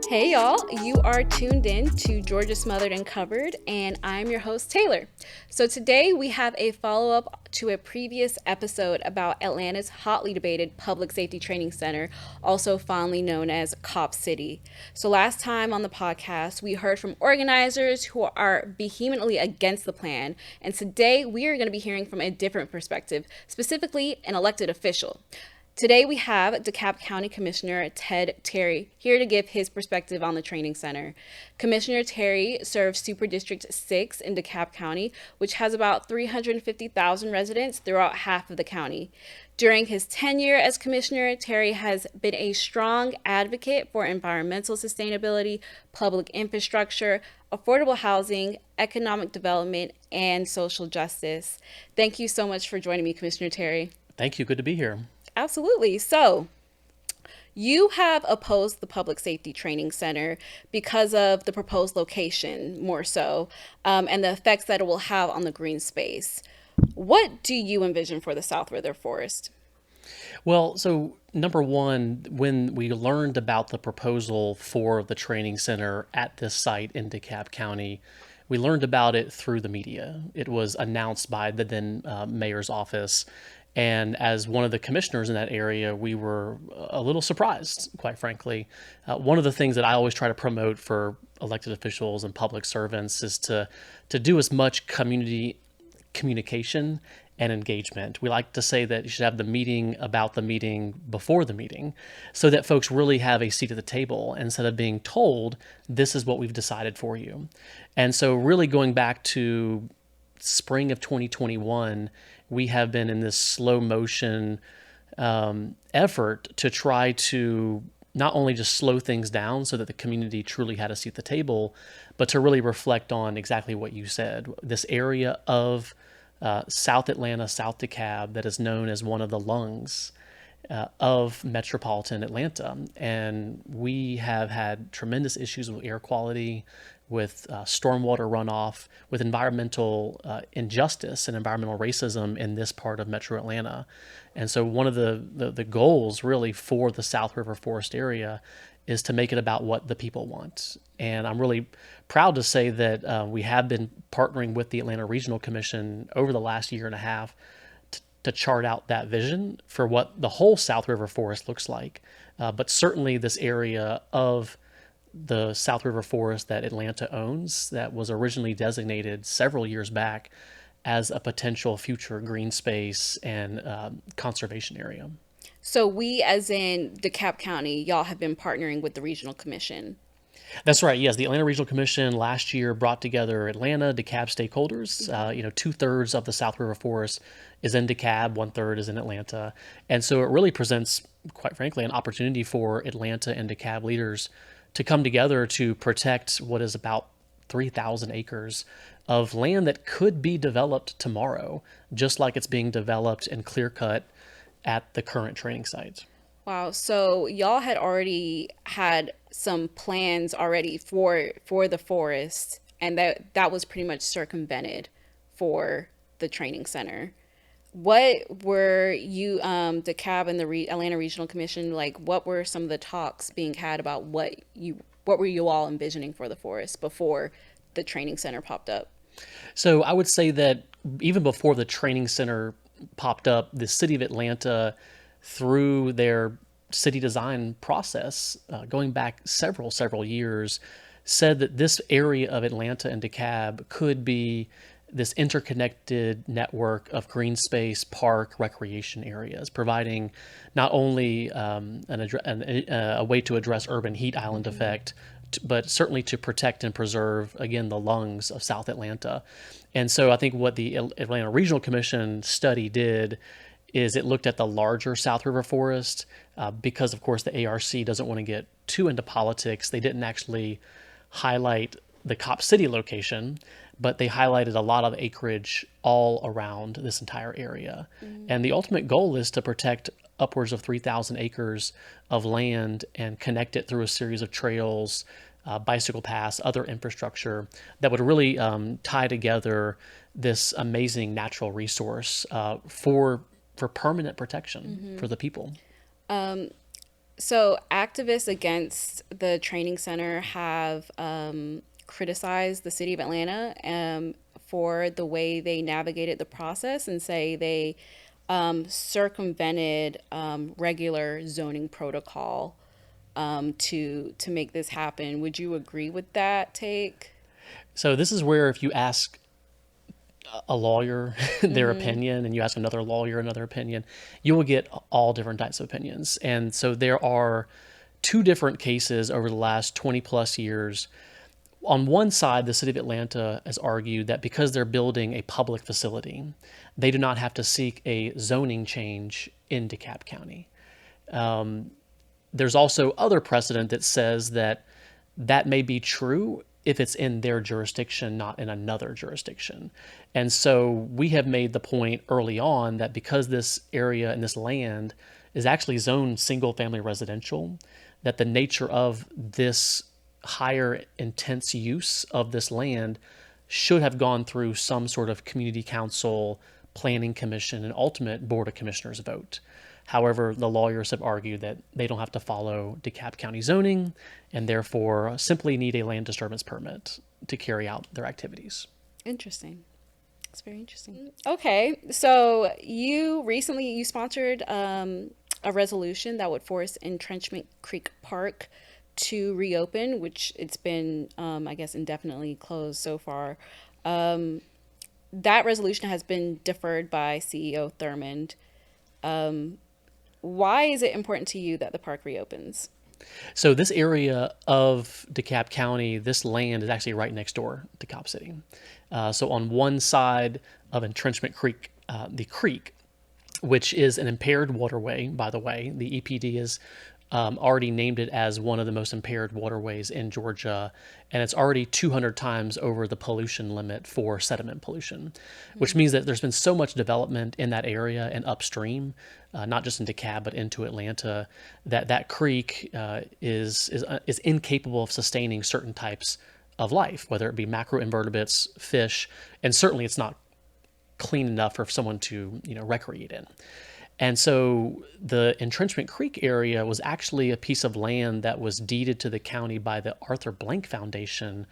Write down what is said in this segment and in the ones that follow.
Hey y'all, you are tuned in to Georgia Smothered and Covered, and I'm your host Taylor. So today we have a follow-up to a previous episode about Atlanta's hotly debated Public Safety Training Center, also fondly known as Cop City. So last time on the podcast, we heard from organizers who are vehemently against the plan, and today we are going to be hearing from a different perspective, specifically an elected official. Today we have Dekalb County Commissioner Ted Terry here to give his perspective on the training center. Commissioner Terry serves Super District 6 in Dekalb County, which has about 350,000 residents throughout half of the county. During his tenure as commissioner, Terry has been a strong advocate for environmental sustainability, public infrastructure, affordable housing, economic development, and social justice. Thank you so much for joining me, Commissioner Terry. Thank you. Good to be here. Absolutely. So, you have opposed the Public Safety Training Center because of the proposed location, more so, and the effects that it will have on the green space. What do you envision for the South River Forest? Well, so number one, when we learned about the proposal for the training center at this site in DeKalb County, we learned about it through the media. It was announced by the then mayor's office. And as one of the commissioners in that area, we were a little surprised, quite frankly. One of the things that I always try to promote for elected officials and public servants is to do as much community communication and engagement. We like to say that you should have the meeting about the meeting before the meeting so that folks really have a seat at the table instead of being told, this is what we've decided for you. And so really going back to spring of 2021, we have been in this slow motion effort to try to not only just slow things down so that the community truly had a seat at the table, but to really reflect on exactly what you said. This area of South Atlanta, South DeKalb, that is known as one of the lungs of metropolitan Atlanta. And we have had tremendous issues with air quality, with stormwater runoff, with environmental injustice and environmental racism in this part of Metro Atlanta. And so one of the goals really for the South River Forest area is to make it about what the people want. And I'm really proud to say that we have been partnering with the Atlanta Regional Commission over the last year and a half to chart out that vision for what the whole South River Forest looks like. But certainly this area of the South River Forest that Atlanta owns, that was originally designated several years back as a potential future green space and conservation area. So we, as in DeKalb County, y'all have been partnering with the Regional Commission. That's right. Yes, the Atlanta Regional Commission last year brought together Atlanta, DeKalb stakeholders. 2/3 of the South River Forest is in DeKalb, 1/3 is in Atlanta, and so it really presents, quite frankly, an opportunity for Atlanta and DeKalb leaders to come together to protect what is about 3,000 acres of land that could be developed tomorrow, just like it's being developed and clear cut at the current training site. Wow. So y'all had already had some plans already for the forest, and that was pretty much circumvented for the training center. What were you, DeKalb and the Atlanta Regional Commission, like? What were some of the talks being had about what were you all envisioning for the forest before the training center popped up? So I would say that even before the training center popped up, the city of Atlanta, through their city design process, going back several years, said that this area of Atlanta and DeKalb could be this interconnected network of green space, park, recreation areas, providing not only a way to address urban heat island effect, but certainly to protect and preserve, again, the lungs of South Atlanta. And so I think what the Atlanta Regional Commission study did is it looked at the larger South River Forest because, of course, the ARC doesn't want to get too into politics. They didn't actually highlight the Cop City location, but they highlighted a lot of acreage all around this entire area. And the ultimate goal is to protect upwards of 3,000 acres of land and connect it through a series of trails, bicycle paths, other infrastructure that would really tie together this amazing natural resource for permanent protection for the people. So, activists against the training center have criticized the city of Atlanta for the way they navigated the process and say they circumvented regular zoning protocol to make this happen. Would you agree with that take? So this is where if you ask a lawyer their opinion and you ask another lawyer another opinion, you will get all different types of opinions. And so there are two different cases over the last 20 plus years. On one side, the city of Atlanta has argued that because they're building a public facility, they do not have to seek a zoning change in DeKalb County. There's also other precedent that says that that may be true if it's in their jurisdiction, not in another jurisdiction. And so we have made the point early on that because this area and this land is actually zoned single family residential, that the nature of this higher intense use of this land should have gone through some sort of community council, planning commission, and ultimate board of commissioners vote. However, the lawyers have argued that they don't have to follow DeKalb County zoning and therefore simply need a land disturbance permit to carry out their activities. Interesting. It's very interesting. Okay, so you sponsored a resolution that would force Entrenchment Creek Park to reopen, which it's been, I guess, indefinitely closed so far. That resolution has been deferred by CEO Thurmond. Why is it important to you that the park reopens? So this area of DeKalb County, this land is actually right next door to Cobb City. So on one side of Entrenchment Creek, the creek, which is an impaired waterway, by the way, the EPD has already named it as one of the most impaired waterways in Georgia, and it's already 200 times over the pollution limit for sediment pollution, which means that there's been so much development in that area and upstream, not just in DeKalb but into Atlanta, that that creek is incapable of sustaining certain types of life, whether it be macroinvertebrates, fish, and certainly it's not clean enough for someone to recreate in. And so the Entrenchment Creek area was actually a piece of land that was deeded to the county by the Arthur Blank Foundation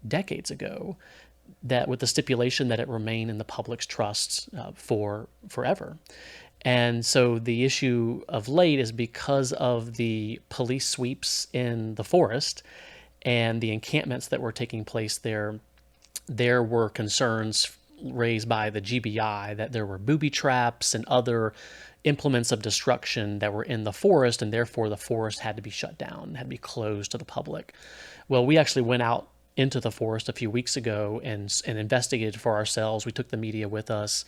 decades ago, that with the stipulation that it remain in the public's trusts for forever. And so the issue of late is because of the police sweeps in the forest and the encampments that were taking place there, there were concerns raised by the GBI that there were booby traps and other implements of destruction that were in the forest, and therefore the forest had to be shut down, had to be closed to the public. Well, we actually went out into the forest a few weeks ago and investigated for ourselves. We took the media with us,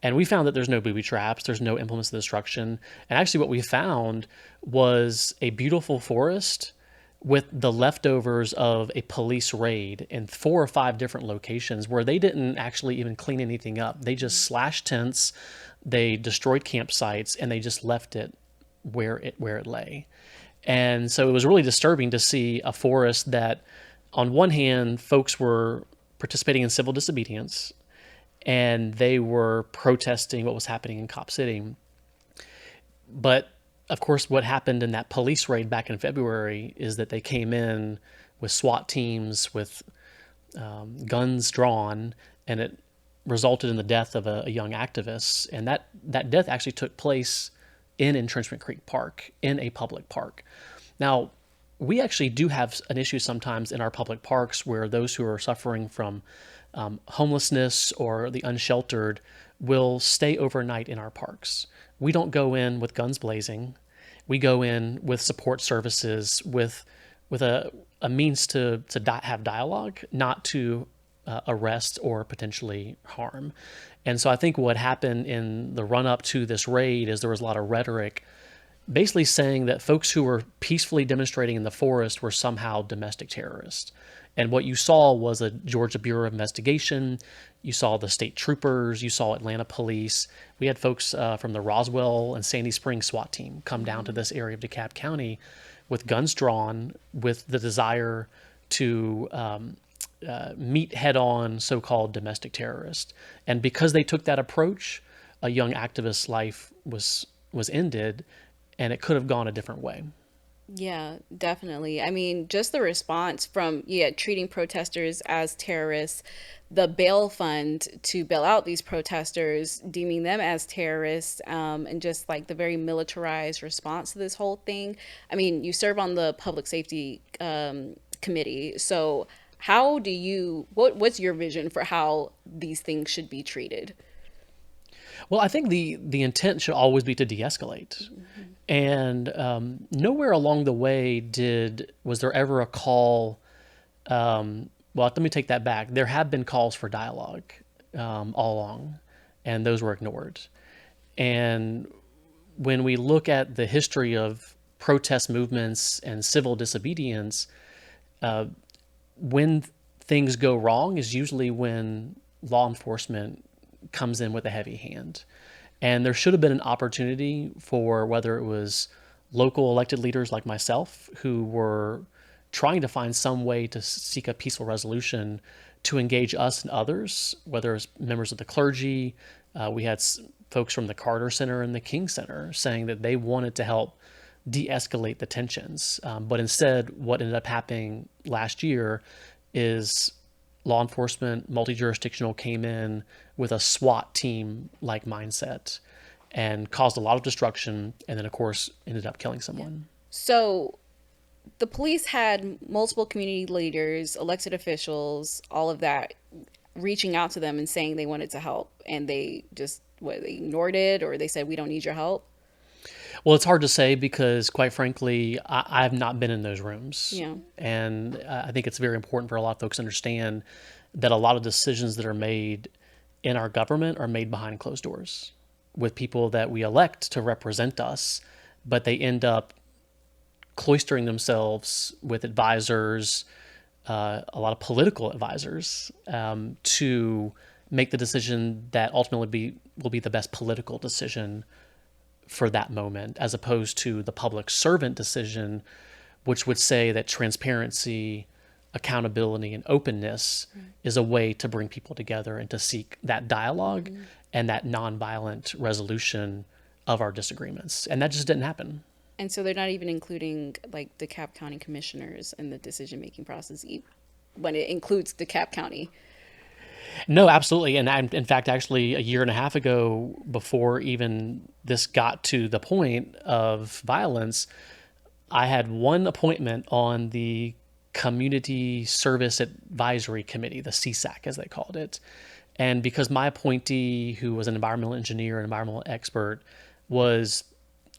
and we found that there's no booby traps, there's no implements of destruction. And actually what we found was a beautiful forest with the leftovers of a police raid in 4 or 5 different locations where they didn't actually even clean anything up. They just slashed tents, they destroyed campsites, and they just left it where it lay. And so it was really disturbing to see a forest that, on one hand, folks were participating in civil disobedience and they were protesting what was happening in Cop City. But of course, what happened in that police raid back in February is that they came in with SWAT teams, with guns drawn, and it resulted in the death of a young activist. And that death actually took place in Entrenchment Creek Park, in a public park. Now, we actually do have an issue sometimes in our public parks where those who are suffering from homelessness or the unsheltered will stay overnight in our parks. We don't go in with guns blazing. We go in with support services, with a means to have dialogue, not to arrest or potentially harm. And so I think what happened in the run-up to this raid is there was a lot of rhetoric basically saying that folks who were peacefully demonstrating in the forest were somehow domestic terrorists. And what you saw was a Georgia Bureau of Investigation. You saw the state troopers. You saw Atlanta police. We had folks from the Roswell and Sandy Springs SWAT team come down to this area of DeKalb County with guns drawn, with the desire to meet head-on so-called domestic terrorists. And because they took that approach, a young activist's life was ended, and it could have gone a different way. Yeah, definitely. I mean, just the response from, yeah, treating protesters as terrorists, the bail fund to bail out these protesters, deeming them as terrorists, and just like the very militarized response to this whole thing. I mean, you serve on the public safety committee. So, what's your vision for how these things should be treated? Well, I think the intent should always be to de-escalate. And nowhere along the way was there ever a call. Well, let me take that back. There have been calls for dialogue all along, and those were ignored. And when we look at the history of protest movements and civil disobedience, when things go wrong is usually when law enforcement comes in with a heavy hand. And there should have been an opportunity for whether it was local elected leaders like myself who were trying to find some way to seek a peaceful resolution to engage us and others, whether it's members of the clergy. We had folks from the Carter Center and the King Center saying that they wanted to help de-escalate the tensions. But instead, what ended up happening last year is law enforcement, multi-jurisdictional, came in with a SWAT team like mindset and caused a lot of destruction, and then of course ended up killing someone. So, the police had multiple community leaders, elected officials, all of that reaching out to them and saying they wanted to help, and they just they ignored it, or they said we don't need your help. Well, it's hard to say because, quite frankly, I've not been in those rooms. Yeah. And I think it's very important for a lot of folks to understand that a lot of decisions that are made in our government are made behind closed doors with people that we elect to represent us, but they end up cloistering themselves with advisors, a lot of political advisors, to make the decision that ultimately will be the best political decision for that moment, as opposed to the public servant decision, which would say that transparency, accountability, and openness is a way to bring people together and to seek that dialogue and that nonviolent resolution of our disagreements. And that just didn't happen. And so they're not even including like DeKalb County commissioners in the decision making process when it includes DeKalb County. No, absolutely. And in fact, actually, a year and a half ago, before even this got to the point of violence, I had one appointment on the Community Service Advisory Committee, the CSAC as they called it. And because my appointee, who was an environmental engineer and environmental expert, was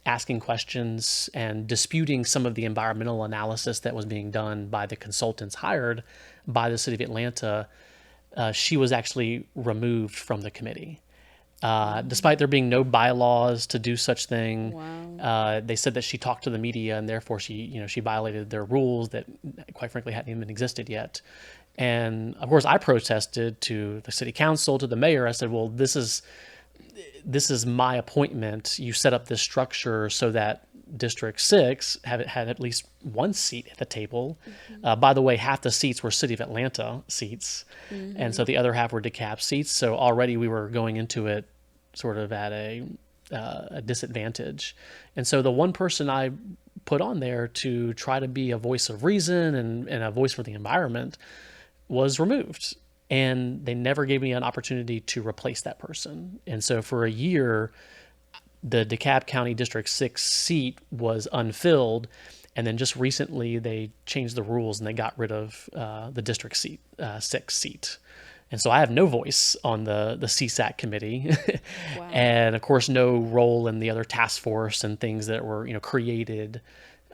asking questions and disputing some of the environmental analysis that was being done by the consultants hired by the city of Atlanta, she was actually removed from the committee. Despite there being no bylaws to do such thing, Wow. they said that she talked to the media and therefore she violated their rules that, quite frankly, hadn't even existed yet. And of course, I protested to the city council, to the mayor. I said, "Well, this is my appointment. You set up this structure so that District 6 had at least one seat at the table. By the way, half the seats were City of Atlanta seats, and so the other half were DeKalb seats. So already we were going into it sort of at a disadvantage. And so the one person I put on there to try to be a voice of reason and a voice for the environment was removed. And they never gave me an opportunity to replace that person. And so for a year, the DeKalb County District 6 seat was unfilled. And then just recently, they changed the rules and they got rid of the District 6 seat. And so I have no voice on the CSAC committee, Wow. and of course, no role in the other task force and things that were created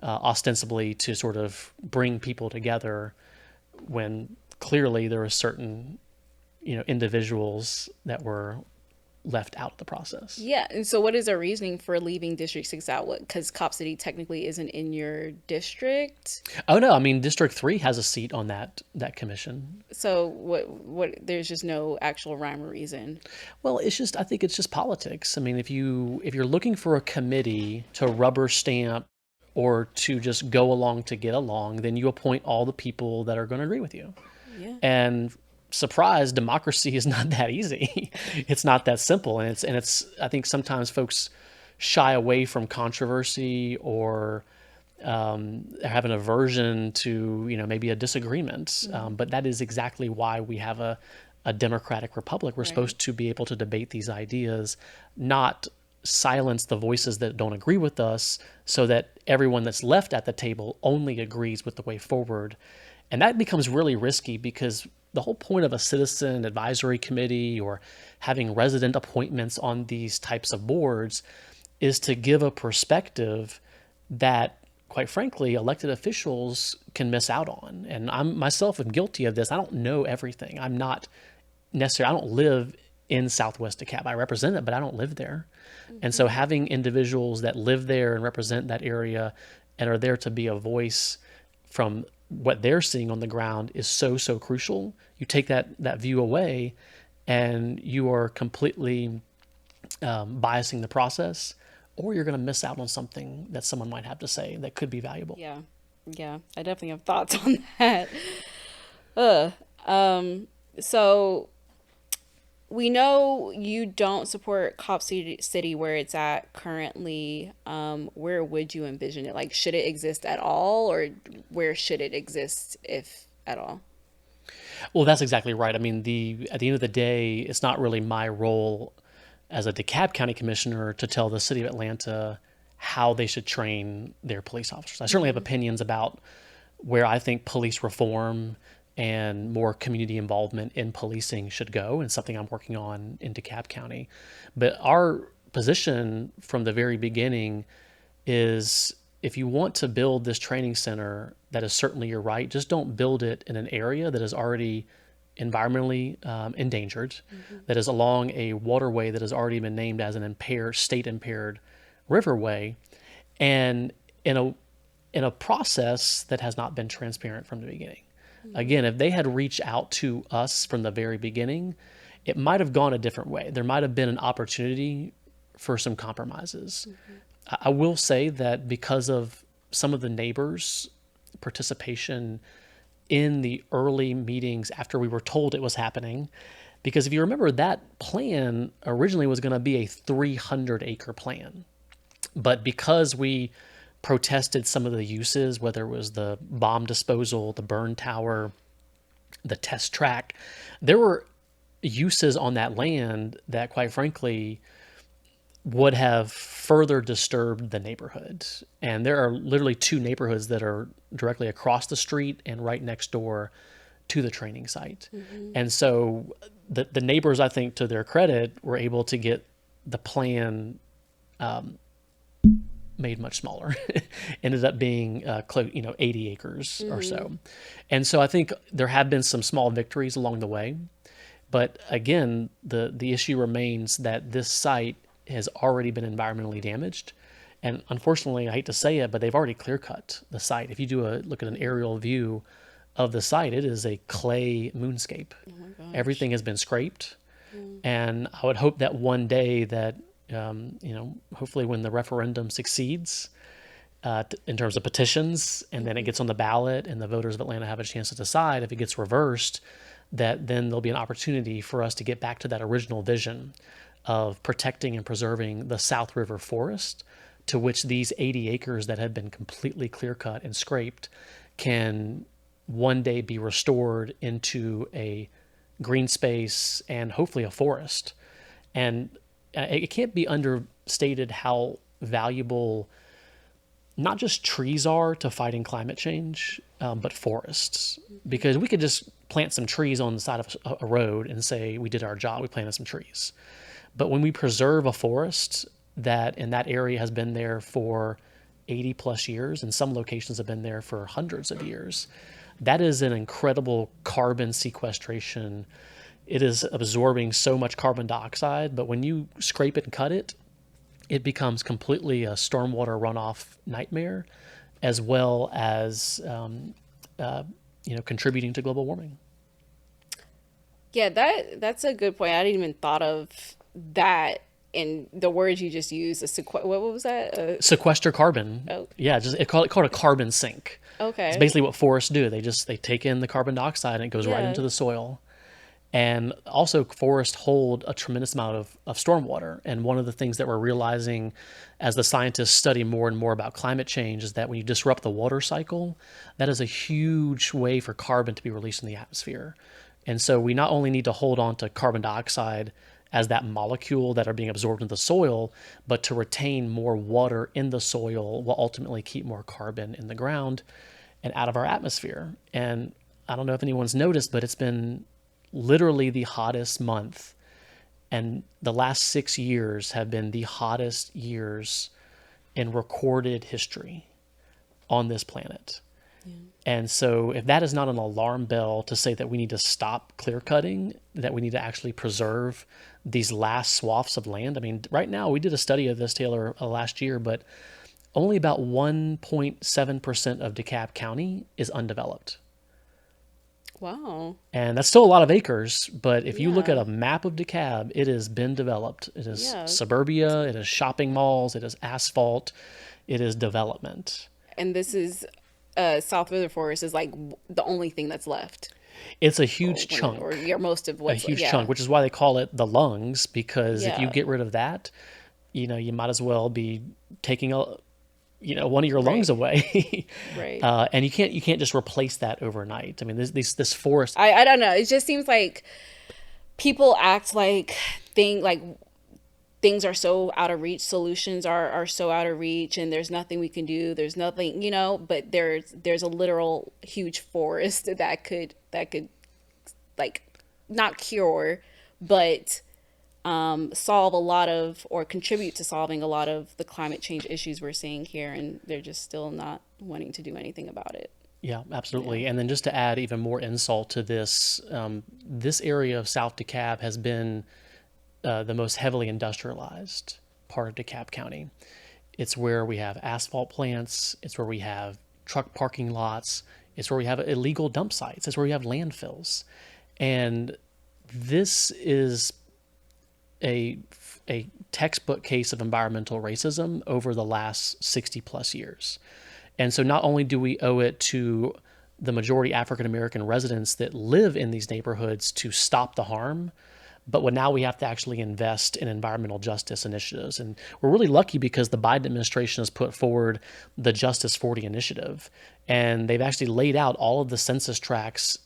ostensibly to sort of bring people together when clearly there were certain individuals that were left out of the process. Yeah. And so, what is our reasoning for leaving District 6 out? What? Because Cop City technically isn't in your district. Oh no, I mean District 3 has a seat on that commission. So, there's just no actual rhyme or reason. Well, I think it's just politics. I mean, if you're looking for a committee to rubber stamp or to just go along to get along, then you appoint all the people that are going to agree with you. Yeah. And surprise, democracy is not that easy. It's not that simple. And it's I think sometimes folks shy away from controversy or have an aversion to, maybe a disagreement. But that is exactly why we have a democratic republic. We're supposed to be able to debate these ideas, not silence the voices that don't agree with us, so that everyone that's left at the table only agrees with the way forward. And that becomes really risky, because the whole point of a citizen advisory committee or having resident appointments on these types of boards is to give a perspective that, quite frankly, elected officials can miss out on. And I'm myself am guilty of this. I don't know everything. I don't live in Southwest DeKalb. I represent it, but I don't live there. And so having individuals that live there and represent that area and are there to be a voice from what they're seeing on the ground is so, so crucial. You take that view away and you are completely biasing the process, or you're going to miss out on something that someone might have to say that could be valuable. Yeah. Yeah. I definitely have thoughts on that. Ugh. So we know you don't support Cop City where it's at currently. Where would you envision it? Like, should it exist at all, or where should it exist, if at all? Well, that's exactly right. I mean, at the end of the day, it's not really my role as a DeKalb County commissioner to tell the city of Atlanta how they should train their police officers. I certainly have opinions about where I think police reform and more community involvement in policing should go, and something I'm working on in DeKalb County. But our position from the very beginning is, if you want to build this training center, that is certainly your right. Just don't build it in an area that is already environmentally endangered, that is along a waterway that has already been named as an state impaired riverway, and in a process that has not been transparent from the beginning. Again, if they had reached out to us from the very beginning, it might have gone a different way. There might have been an opportunity for some compromises. I will say that because of some of the neighbors' participation in the early meetings after we were told it was happening, because if you remember, that plan originally was going to be a 300-acre plan. But because we protested some of the uses, whether it was the bomb disposal, the burn tower, the test track, there were uses on that land that, quite frankly, would have further disturbed the neighborhood. And there are literally two neighborhoods that are directly across the street and right next door to the training site. And so the neighbors, I think, to their credit, were able to get the plan made much smaller. Ended up being 80 acres or so. And so I think there have been some small victories along the way. But again, the issue remains that this site has already been environmentally damaged. And unfortunately, I hate to say it, but they've already clear cut the site. If you do look at an aerial view of the site, it is a clay moonscape. Oh my gosh. Everything has been scraped. And I would hope that one day that, hopefully when the referendum succeeds in terms of petitions, and then it gets on the ballot and the voters of Atlanta have a chance to decide if it gets reversed, that then there'll be an opportunity for us to get back to that original vision of protecting and preserving the South River forest, to which these 80 acres that have been completely clear cut and scraped can one day be restored into a green space and hopefully a forest. And it can't be understated how valuable not just trees are to fighting climate change, but forests. Because we could just plant some trees on the side of a road and say we did our job, we planted some trees. But when we preserve a forest that in that area has been there for 80 plus years, and some locations have been there for hundreds of years, that is an incredible carbon sequestration. It is absorbing so much carbon dioxide, but when you scrape it and cut it, it becomes completely a stormwater runoff nightmare, as well as contributing to global warming. Yeah, that's a good point. I didn't even thought of that in the words you just used. What was that? Sequester carbon. Oh. Yeah, it's called a carbon sink. Okay. It's basically what forests do. They take in the carbon dioxide and it goes right into the soil. And also, forests hold a tremendous amount of stormwater. And one of the things that we're realizing as the scientists study more and more about climate change is that when you disrupt the water cycle, that is a huge way for carbon to be released in the atmosphere. And so we not only need to hold on to carbon dioxide as that molecule that are being absorbed into the soil, but to retain more water in the soil will ultimately keep more carbon in the ground and out of our atmosphere. And I don't know if anyone's noticed, but it's been literally the hottest month. And the last 6 years have been the hottest years in recorded history on this planet. Yeah. And so if that is not an alarm bell to say that we need to stop clear cutting, that we need to actually preserve these last swaths of land. I mean, right now we did a study of this, Taylor, last year, but only about 1.7% of DeKalb County is undeveloped. Wow. And that's still a lot of acres, but if you look at Yeah. a map of DeKalb, it has been developed. It is Yeah. suburbia, it is shopping malls, it is asphalt, it is development. And this is South River Forest is like the only thing that's left. It's a huge chunk, or yeah, most of a what's huge yeah. chunk, which is why they call it the lungs, because if you Yeah. get rid of that, you might as well be taking one of your lungs Right. away. Right. And you can't just replace that overnight. I mean, this forest. I don't know. It just seems like people act like things are so out of reach, solutions are so out of reach, and there's nothing we can do, there's nothing, but there's a literal huge forest that could like not cure, but solve a lot of, or contribute to solving a lot of the climate change issues we're seeing here, and they're just still not wanting to do anything about it. Yeah, absolutely. And then just to add even more insult to this, this area of South DeKalb has been the most heavily industrialized part of DeKalb County. It's where we have asphalt plants. It's where we have truck parking lots. It's where we have illegal dump sites. It's where we have landfills. And this is a textbook case of environmental racism over the last 60 plus years. And so not only do we owe it to the majority African American residents that live in these neighborhoods to stop the harm, but now we have to actually invest in environmental justice initiatives. And we're really lucky because the Biden administration has put forward the Justice 40 initiative. And they've actually laid out all of the census tracts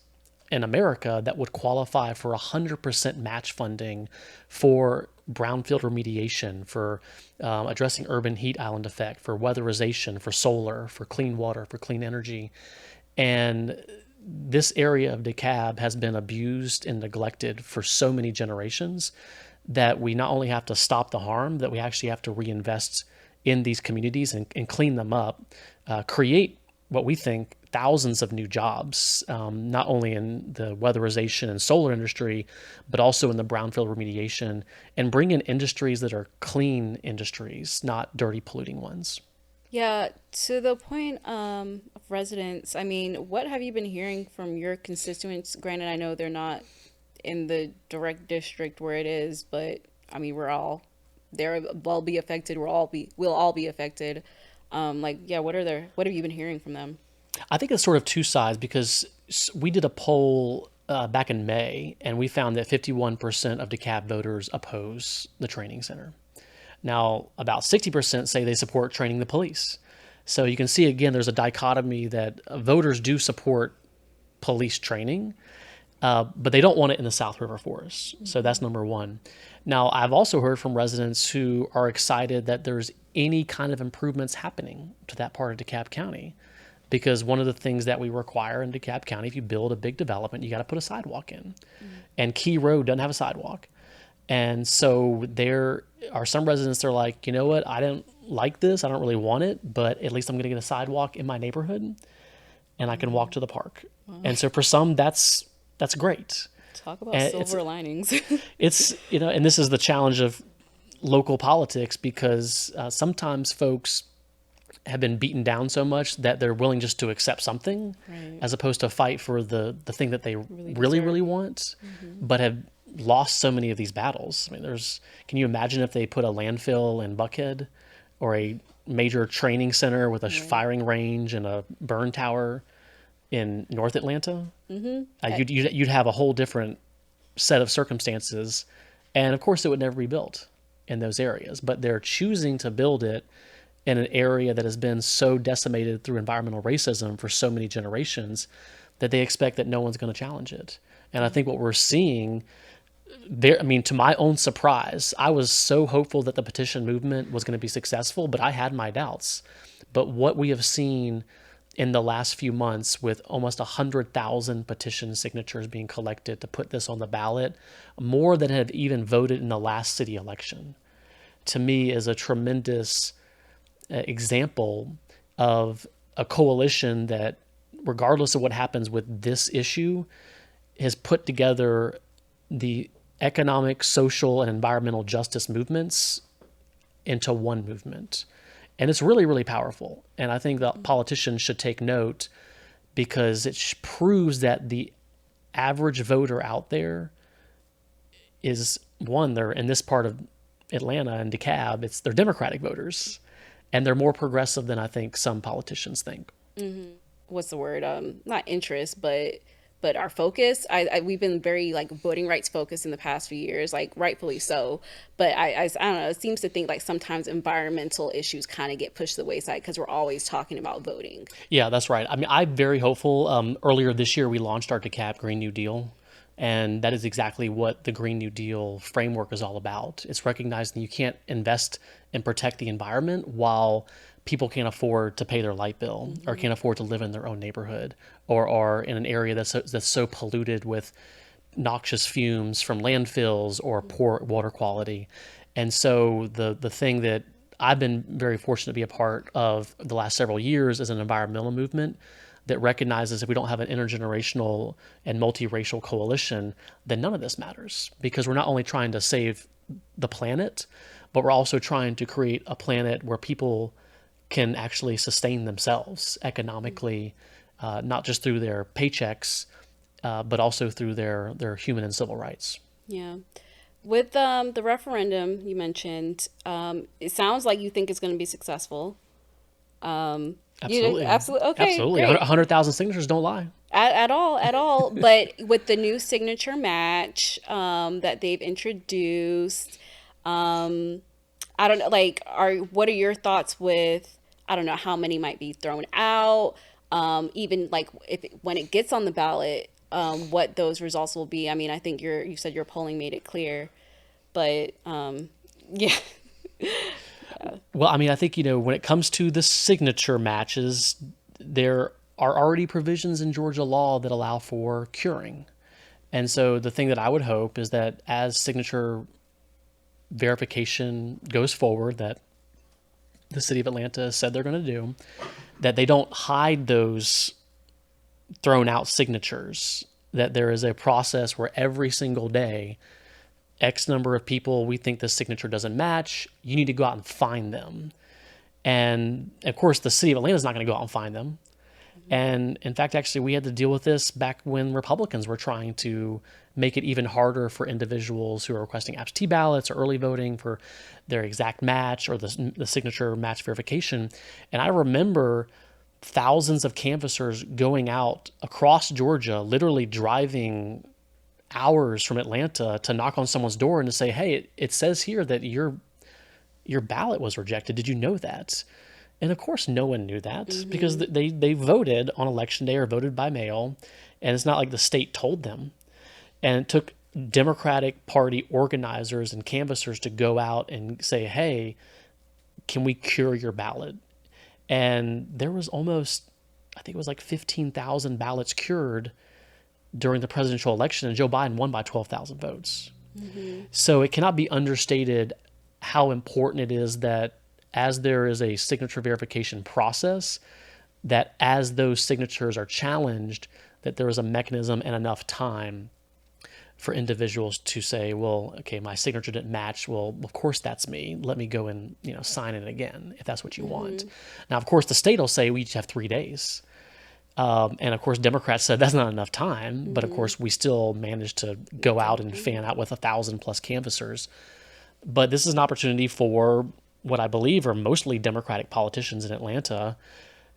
in America that would qualify for 100% match funding for brownfield remediation, for addressing urban heat island effect, for weatherization, for solar, for clean water, for clean energy. And this area of DeKalb has been abused and neglected for so many generations that we not only have to stop the harm, that we actually have to reinvest in these communities and clean them up, create what we think thousands of new jobs, not only in the weatherization and solar industry, but also in the brownfield remediation, and bring in industries that are clean industries, not dirty, polluting ones. Yeah, to the point of residents, I mean, what have you been hearing from your constituents? Granted, I know they're not in the direct district where it is, but I mean, they'll be affected. We'll all be affected. Yeah, what have you been hearing from them? I think it's sort of two sides because we did a poll back in May, and we found that 51% of DeKalb voters oppose the training center. Now, about 60% say they support training the police. So you can see, again, there's a dichotomy that voters do support police training, but they don't want it in the South River Forest. So that's number one. Now, I've also heard from residents who are excited that there's any kind of improvements happening to that part of DeKalb County. Because one of the things that we require in DeKalb County, if you build a big development, you got to put a sidewalk in. And Key Road doesn't have a sidewalk. And so there are some residents that are like, you know what, I don't like this, I don't really want it, but at least I'm going to get a sidewalk in my neighborhood and I can walk to the park. And so for some, that's great. Talk about And silver linings. it's, and this is the challenge of local politics because sometimes folks have been beaten down so much that they're willing just to accept something Right. as opposed to fight for the thing that they really, deserve. really want, but have lost so many of these battles. I mean, can you imagine if they put a landfill in Buckhead or a major training center with a firing range and a burn tower in North Atlanta? You'd have a whole different set of circumstances. And of course, it would never be built in those areas, but they're choosing to build it in an area that has been so decimated through environmental racism for so many generations that they expect that no one's going to challenge it. And I think what we're seeing there, I mean, to my own surprise, I was so hopeful that the petition movement was going to be successful, but I had my doubts. But what we have seen in the last few months with almost 100,000 petition signatures being collected to put this on the ballot, more than have even voted in the last city election, to me is a tremendous example of a coalition that, regardless of what happens with this issue, has put together the economic, social, and environmental justice movements into one movement. And it's really, really powerful. And I think that politicians should take note, because it proves that the average voter out there is, one, they're in this part of Atlanta and DeKalb, they're Democratic voters, and they're more progressive than I think some politicians think. What's the word? Not interest, but our focus. We've been very like voting rights focused in the past few years, like rightfully so. But I don't know. It seems to think like sometimes environmental issues kind of get pushed to the wayside because we're always talking about voting. Yeah, that's right. I mean, I'm very hopeful. Earlier this year, we launched our DeKalb Green New Deal. And that is exactly what the Green New Deal framework is all about. It's recognizing you can't invest and protect the environment while people can't afford to pay their light bill, or can't afford to live in their own neighborhood, or are in an area that's so polluted with noxious fumes from landfills or poor water quality. And so the thing that I've been very fortunate to be a part of the last several years is an environmental movement that recognizes if we don't have an intergenerational and multiracial coalition, then none of this matters, because we're not only trying to save the planet, but we're also trying to create a planet where people can actually sustain themselves economically, not just through their paychecks, but also through their human and civil rights. Yeah. With the referendum you mentioned, it sounds like you think it's going to be successful. Absolutely. Absolutely. Okay. Absolutely. Great. 100,000 signatures don't lie. At all. But with the new signature match that they've introduced, I don't know, like, what are your thoughts with, I don't know, how many might be thrown out, even like when it gets on the ballot, what those results will be. I mean, I think you said your polling made it clear, but yeah. Well, I mean, I think, when it comes to the signature matches, there are already provisions in Georgia law that allow for curing. And so the thing that I would hope is that as signature verification goes forward, that the city of Atlanta said they're going to do, that they don't hide those thrown out signatures, that there is a process where every single day, X number of people, we think this signature doesn't match, you need to go out and find them. And of course, the city of Atlanta is not going to go out and find them. And in fact, actually, we had to deal with this back when Republicans were trying to make it even harder for individuals who are requesting absentee ballots or early voting for their exact match or the signature match verification. And I remember thousands of canvassers going out across Georgia, literally driving hours from Atlanta to knock on someone's door and to say, hey, it says here that your ballot was rejected. Did you know that? And of course, no one knew that because they voted on election day or voted by mail. And it's not like the state told them. And it took Democratic Party organizers and canvassers to go out and say, hey, can we cure your ballot? And there was almost, I think it was like 15,000 ballots cured during the presidential election, and Joe Biden won by 12,000 votes. So it cannot be understated how important it is that as there is a signature verification process, that as those signatures are challenged, that there is a mechanism and enough time for individuals to say, well, okay, my signature didn't match. Well, of course that's me. Let me go and sign it again if that's what you want. Now, of course, the state will say we each have 3 days. And of course, Democrats said that's not enough time. But of course, we still managed to go out and fan out with 1,000+ canvassers. But this is an opportunity for what I believe are mostly Democratic politicians in Atlanta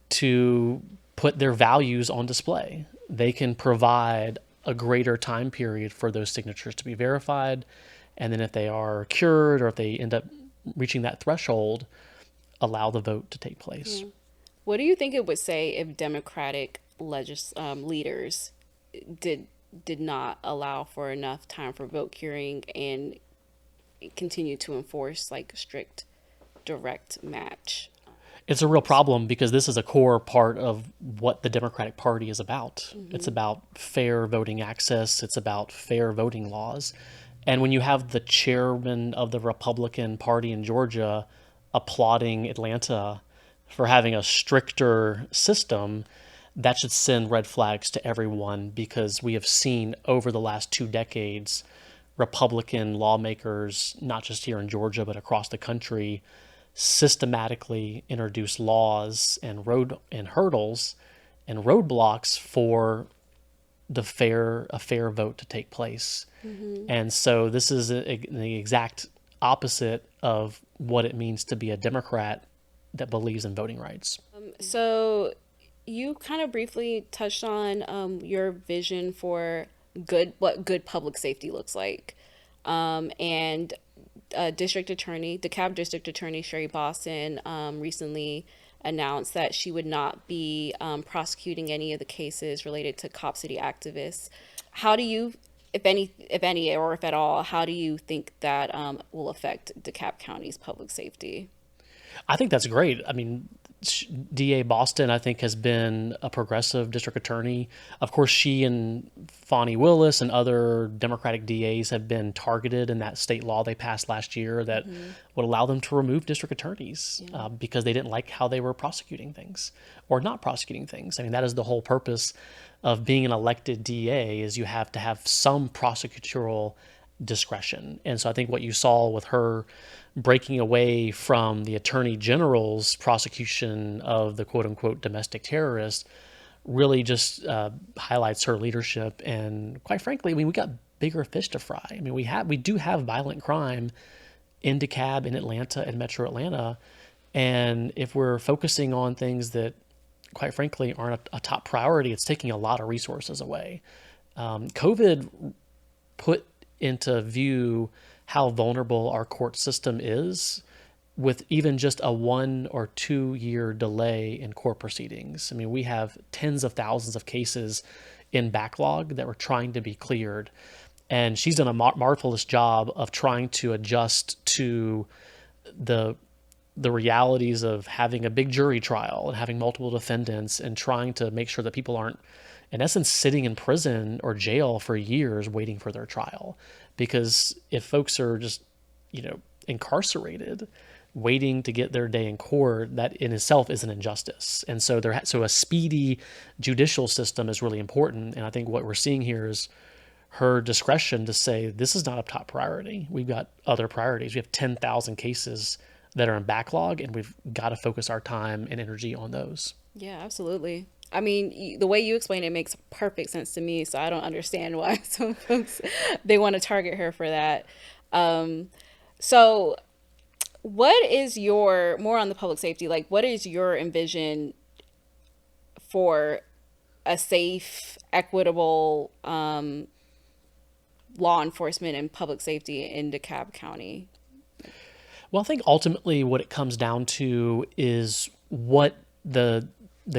to put their values on display. They can provide a greater time period for those signatures to be verified. And then if they are cured or if they end up reaching that threshold, allow the vote to take place. Yeah. What do you think it would say if Democratic leaders did did not allow for enough time for vote curing and continue to enforce like strict direct match? It's a real problem because this is a core part of what the Democratic Party is about. It's Mm-hmm. about fair voting access, it's about fair voting laws. And when you have the chairman of the Republican Party in Georgia applauding Atlanta for having a stricter system, that should send red flags to everyone because we have seen over the last 2 decades Republican lawmakers, not just here in Georgia, but across the country, systematically introduce laws and road and hurdles and roadblocks for a fair vote to take place. Mm-hmm. And so this is the exact opposite of what it means to be a Democrat that believes in voting rights. So you kind of briefly touched on your vision for what good public safety looks like. And DeKalb District Attorney Sherry Boston recently announced that she would not be prosecuting any of the cases related to Cop City activists. How do you, if any, or if at all, how do you think that will affect DeKalb County's public safety? I think that's great. I mean, DA Boston, I think, has been a progressive district attorney. Of course, she and Fani Willis and other Democratic DAs have been targeted in that state law they passed last year that Mm-hmm. would allow them to remove district attorneys Yeah. because they didn't like how they were prosecuting things or not prosecuting things. I mean, that is the whole purpose of being an elected DA is you have to have some prosecutorial discretion. And so I think what you saw with her breaking away from the attorney general's prosecution of the quote unquote domestic terrorist really just highlights her leadership. And quite frankly, I mean, we got bigger fish to fry. I mean, we do have violent crime in DeKalb, in Atlanta, and Metro Atlanta. And if we're focusing on things that, quite frankly, aren't a top priority, it's taking a lot of resources away. COVID put into view how vulnerable our court system is with even just a 1 or 2 year delay in court proceedings. I mean, we have tens of thousands of cases in backlog that were trying to be cleared. And she's done a marvelous job of trying to adjust to the the realities of having a big jury trial and having multiple defendants and trying to make sure that people aren't, in essence, sitting in prison or jail for years waiting for their trial. Because if folks are just, incarcerated, waiting to get their day in court, that in itself is an injustice. And so so a speedy judicial system is really important. And I think what we're seeing here is her discretion to say, this is not a top priority. We've got other priorities. We have 10,000 cases that are in backlog, and we've got to focus our time and energy on those. Yeah, absolutely. I mean, the way you explain it makes perfect sense to me, so I don't understand why some folks they want to target her for that. So what is your more on the public safety, like what is your envision for a safe, equitable law enforcement and public safety in DeKalb County? Well, I think ultimately what it comes down to is what the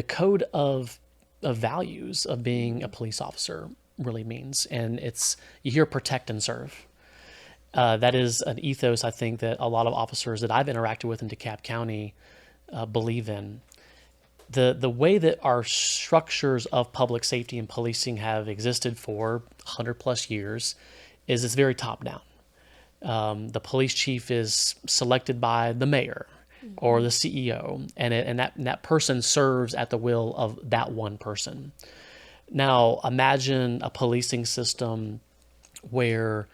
code of values of being a police officer really means, and it's you hear protect and serve. That is an ethos I think that a lot of officers that I've interacted with in DeKalb County believe in. The way that our structures of public safety and policing have existed for 100 plus years is it's very top down. The police chief is selected by the mayor or the CEO, and that person serves at the will of that one person. Now, imagine a policing system where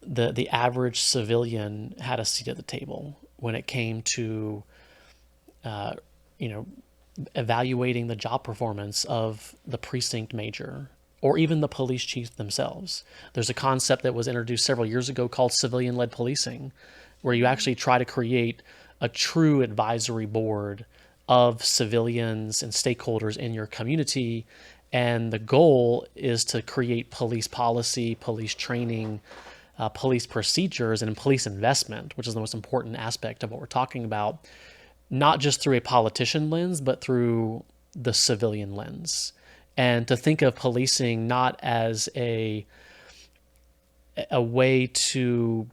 the average civilian had a seat at the table when it came to, you know, evaluating the job performance of the precinct major or even the police chiefs themselves. There's a concept that was introduced several years ago called civilian-led policing, where you actually try to create a true advisory board of civilians and stakeholders in your community, And the goal is to create police policy, police training, police procedures, and police investment, which is the most important aspect of what we're talking about, not just through a politician lens, but through the civilian lens. And to think of policing not as a way to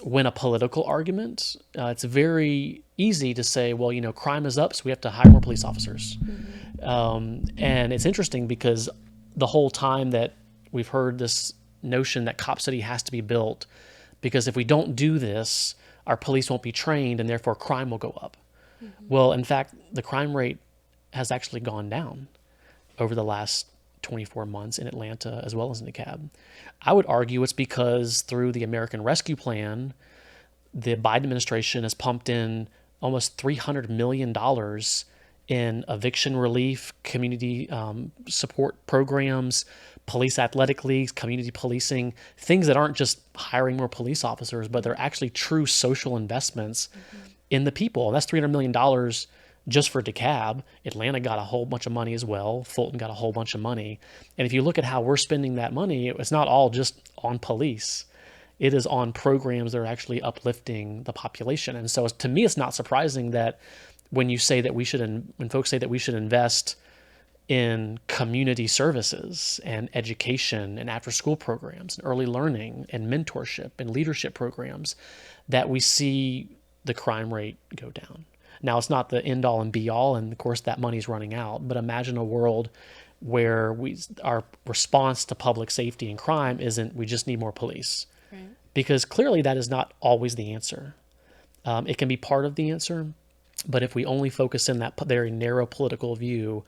win a political argument. It's very easy to say, well, crime is up, so we have to hire more police officers. And it's interesting because the whole time that we've heard this notion that Cop City has to be built, because if we don't do this, our police won't be trained and therefore crime will go up. Well, in fact, the crime rate has actually gone down over the last 24 months in Atlanta as well as in DeKalb. I would argue it's because through the American Rescue Plan, the Biden administration has pumped in almost $300 million in eviction relief, community support programs, police athletic leagues, community policing, things that aren't just hiring more police officers, but they're actually true social investments in the people. And that's $300 million just for DeKalb. Atlanta got a whole bunch of money as well. Fulton got a whole bunch of money. And if you look at how we're spending that money, it's not all just on police. It is on programs that are actually uplifting the population. And so to me, it's not surprising that when folks say that we should invest in community services and education and after school programs and early learning and mentorship and leadership programs, that we see the crime rate go down. Now, it's not the end all and be all, and of course that money's running out, but imagine a world where our response to public safety and crime isn't we just need more police. Right. Because clearly that is not always the answer. It can be part of the answer, but if we only focus in that very narrow political view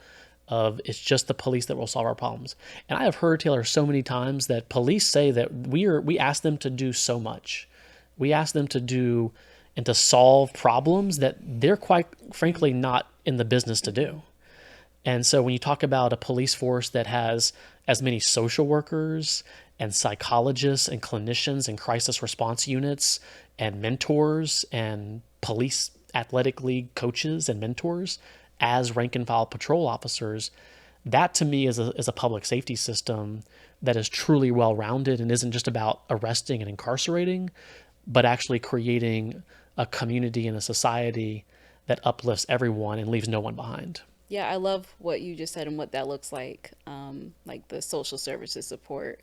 of it's just the police that will solve our problems. And I have heard, Taylor, so many times that police say that we ask them to do so much. We ask them to do and to solve problems that they're quite frankly not in the business to do. And so when you talk about a police force that has as many social workers and psychologists and clinicians and crisis response units and mentors and police athletic league coaches and mentors as rank and file patrol officers, that to me is a public safety system that is truly well-rounded and isn't just about arresting and incarcerating, but actually creating a community and a society that uplifts everyone and leaves no one behind. Yeah, I love what you just said and what that looks like the social services support.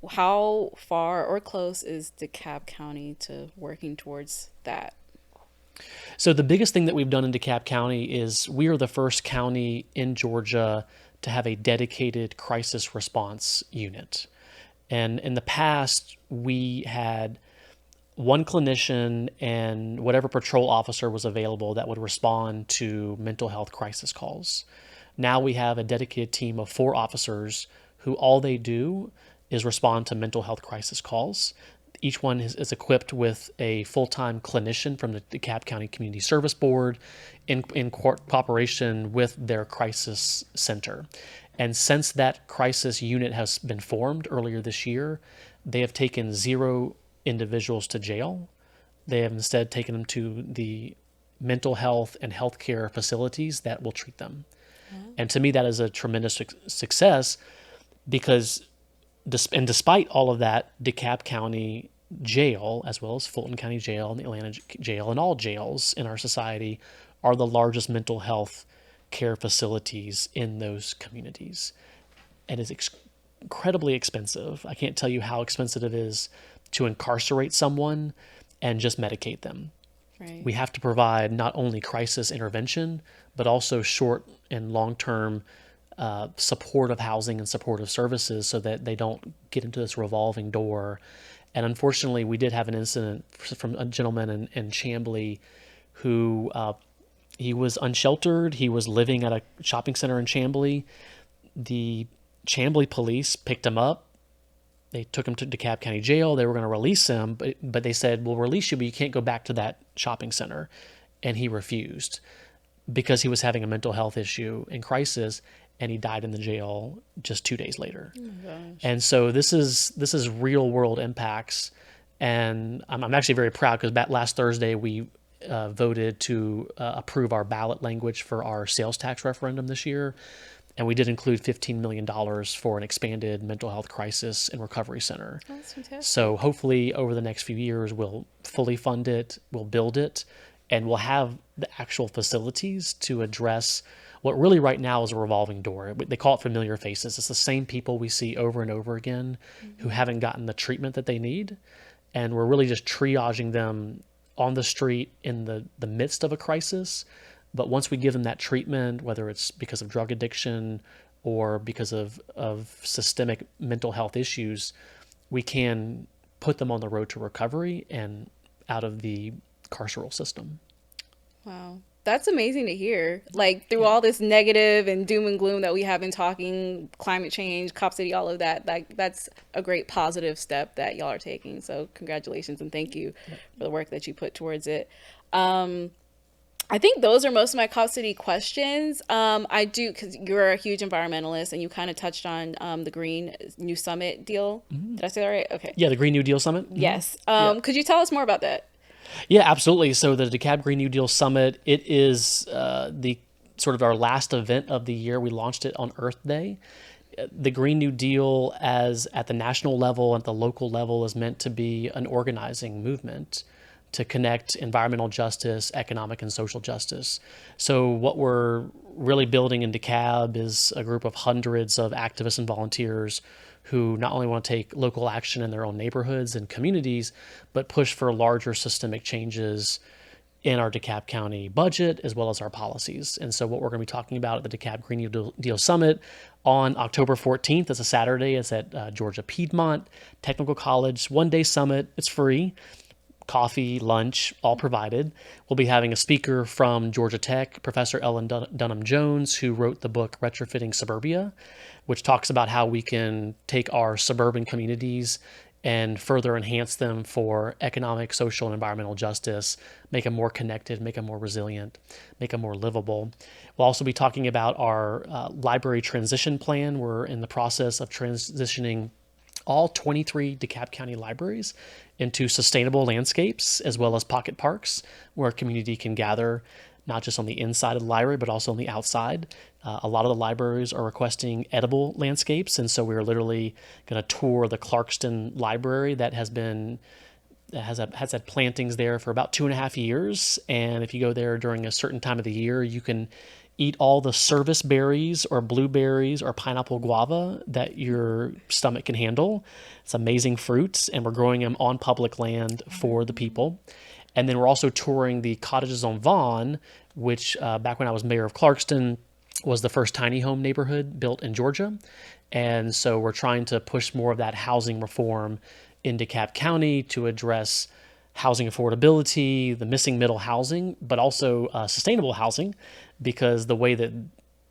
How far or close is DeKalb County to working towards that? So the biggest thing that we've done in DeKalb County is we are the first county in Georgia to have a dedicated crisis response unit. And in the past, we had one clinician and whatever patrol officer was available that would respond to mental health crisis calls. Now we have a dedicated team of 4 officers who all they do is respond to mental health crisis calls. Each one is equipped with a full-time clinician from the DeKalb County Community Service Board in cooperation with their crisis center. And since that crisis unit has been formed earlier this year, they have taken 0 individuals to jail. They have instead taken them to the mental health and healthcare facilities that will treat them. Mm-hmm. And to me, that is a tremendous success because despite all of that, DeKalb County Jail, as well as Fulton County Jail and the Atlanta Jail and all jails in our society are the largest mental health care facilities in those communities. And it's incredibly expensive. I can't tell you how expensive it is to incarcerate someone and just medicate them. Right. We have to provide not only crisis intervention, but also short and long-term supportive housing and supportive services so that they don't get into this revolving door. And unfortunately, we did have an incident from a gentleman in Chamblee who he was unsheltered. He was living at a shopping center in Chamblee. The Chamblee police picked him up. They took him to DeKalb County Jail. They were going to release him, but they said, we'll release you, but you can't go back to that shopping center. And he refused because he was having a mental health issue in crisis, and he died in the jail just 2 days later. Oh my gosh. And so this is real world impacts. And I'm actually very proud because last Thursday we voted to approve our ballot language for our sales tax referendum this year. And we did include $15 million for an expanded mental health crisis and recovery center. Oh, that's fantastic. So hopefully over the next few years, we'll fully fund it, we'll build it, and we'll have the actual facilities to address what really right now is a revolving door. They call it familiar faces. It's the same people we see over and over again who haven't gotten the treatment that they need. And we're really just triaging them on the street in the midst of a crisis. But once we give them that treatment, whether it's because of drug addiction or because of systemic mental health issues, we can put them on the road to recovery and out of the carceral system. Wow. That's amazing to hear. Like through all this negative and doom and gloom that we have been talking, climate change, Cop City, all of that, like that's a great positive step that y'all are taking. So congratulations and thank you for the work that you put towards it. I think those are most of my Cop City questions. I do, because you're a huge environmentalist and you kind of touched on the Green New Summit deal. Did I say that right? Okay. Yeah, the Green New Deal Summit. Yes. Could you tell us more about that? Yeah, absolutely. So the Dekalb Green New Deal Summit, it is the sort of our last event of the year. We launched it on Earth Day. The Green New Deal, as at the national level and at the local level, is meant to be an organizing movement to connect environmental justice, economic and social justice. So what we're really building in DeKalb is a group of hundreds of activists and volunteers who not only want to take local action in their own neighborhoods and communities, but push for larger systemic changes in our DeKalb County budget as well as our policies. And so what we're going to be talking about at the DeKalb Green New Deal Summit on October 14th, it's a Saturday, it's at Georgia Piedmont Technical College, one-day summit. It's free. Coffee, lunch, all provided. We'll be having a speaker from Georgia Tech, Professor Ellen Dunham Jones, who wrote the book Retrofitting Suburbia, which talks about how we can take our suburban communities and further enhance them for economic, social, and environmental justice, make them more connected, make them more resilient, make them more livable. We'll also be talking about our library transition plan. We're in the process of transitioning all 23 DeKalb County libraries into sustainable landscapes as well as pocket parks where a community can gather not just on the inside of the library, but also on the outside. A lot of the libraries are requesting edible landscapes, and so we're literally going to tour the Clarkston Library that has had plantings there for about 2.5 years. And if you go there during a certain time of the year, you can eat all the service berries or blueberries or pineapple guava that your stomach can handle. It's amazing fruits, and we're growing them on public land for the people. And then we're also touring the cottages on Vaughn, which back when I was mayor of Clarkston was the first tiny home neighborhood built in Georgia. And so we're trying to push more of that housing reform in DeKalb County to address housing affordability, the missing middle housing, but also sustainable housing, because the way that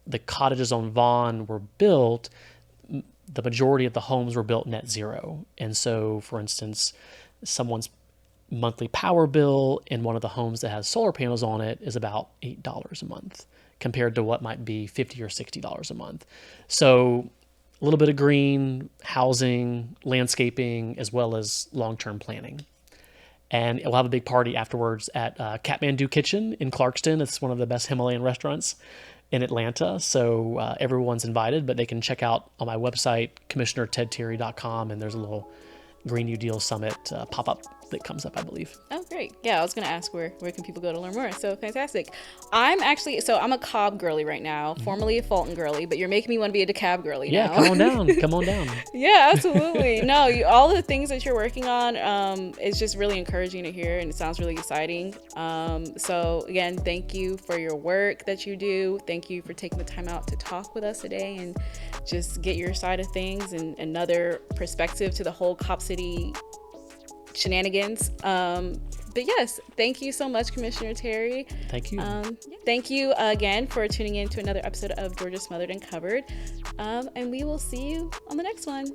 the cottages on Vaughn were built, the majority of the homes were built net zero. And so, for instance, someone's monthly power bill in one of the homes that has solar panels on it is about $8 a month compared to what might be $50 or $60 a month. So a little bit of green, housing, landscaping, as well as long-term planning. And we'll have a big party afterwards at Kathmandu Kitchen in Clarkston. It's one of the best Himalayan restaurants in Atlanta. So everyone's invited, but they can check out on my website, commissionertedterry.com, and there's a little Green New Deal Summit pop-up that comes up, I believe. Oh, great. Yeah, I was going to ask where can people go to learn more. So fantastic. I'm a Cobb girly right now, formerly a Fulton girly, but you're making me want to be a DeKalb girly now. Yeah, come on down. Come on down. Yeah, absolutely. No, all the things that you're working on, it's just really encouraging to hear, and it sounds really exciting. So again, thank you for your work that you do. Thank you for taking the time out to talk with us today and just get your side of things and another perspective to the whole Cop City shenanigans. But yes, thank you so much, Commissioner Terry. Thank you. Thank you again for tuning in to another episode of Georgia Smothered and Covered. And we will see you on the next one.